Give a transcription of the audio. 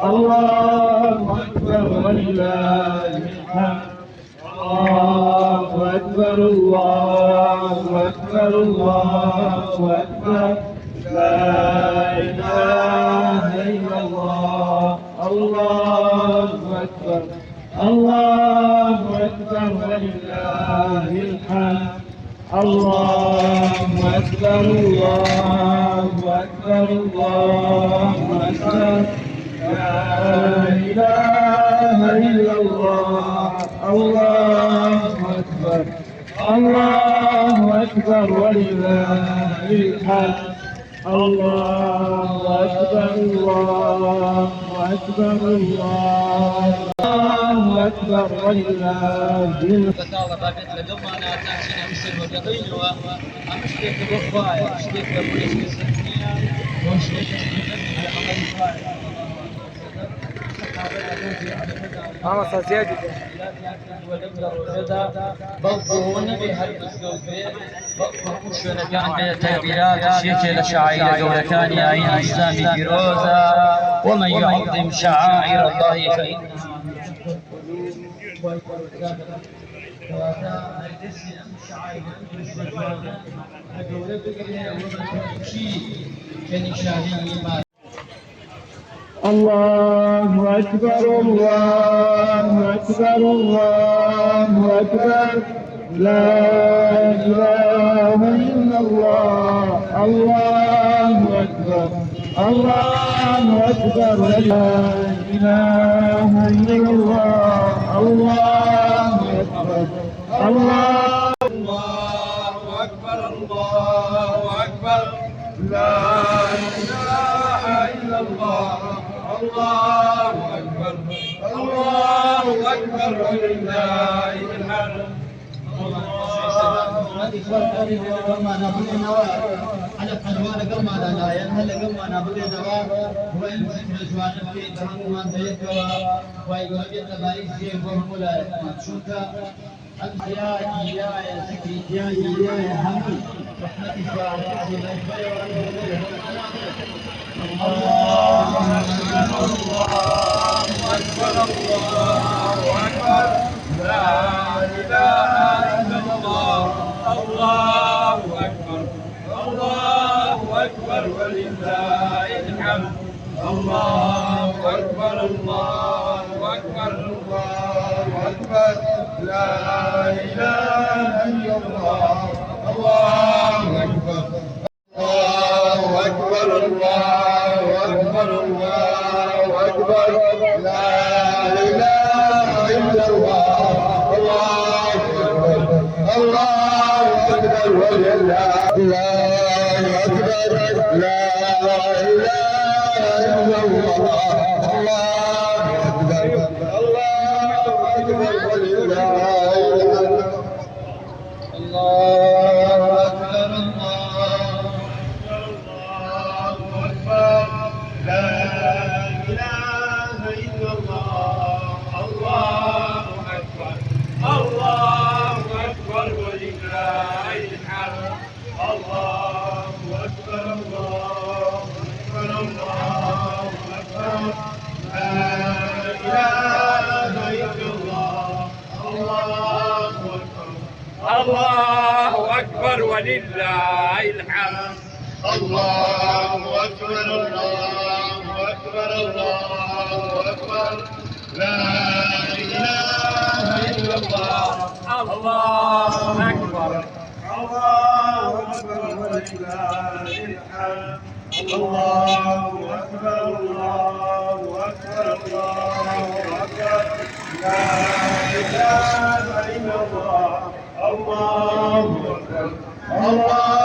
الله أكبر ولله الحمد. الله أكبر الله أكبر الله أكبر لا إله إلا الله. الله أكبر الله أكبر ولله الحمد. الله أكبر الله أكبر الله أكبر لا إله إلا الله. الله أكبر الله أكبر ولله الحمد. الله أكبر الله أكبر الله أكبر ولله الحمد. ماما سازيادي بضون بهالاسلوب بقوشنا كان بتعبيرات الشيخ لشعائر دولتان عين الاسلام فيروزا ومن يعظم شعائر الله فإنها الله أكبر الله أكبر الله أكبر لا إله إلا الله. الله أكبر الله أكبر لا إله إلا الله. الله أكبر الله أكبر الله أكبر لا إله إلا الله. الله أكبر الله أكبر ولله الحمد. الله أكبر الله أكبر الله أكبر لا إله إلا الله. الله أكبر الله أكبر الله أكبر الله أكبر لا إله إلا الله. الله أكبر الله أكبر ولله الله أكبر لا إله إلا الله. الله أكبر الله أكبر ولله الحمد. الله أكبر الله أكبر لا إله إلا الله. الله أكبر الله أكبر ولله الحمد. الله أكبر الله أكبر الله أكبر لا إله إلا الله. الله أكبر الله أكبر ولله الحمد. الله أكبر الله أكبر الله أكبر لا إله إلا الله. الله أكبر الله أكبر ولله الحمد. الله أكبر الله أكبر الله أكبر لا إله إلا الله. الله أكبر الله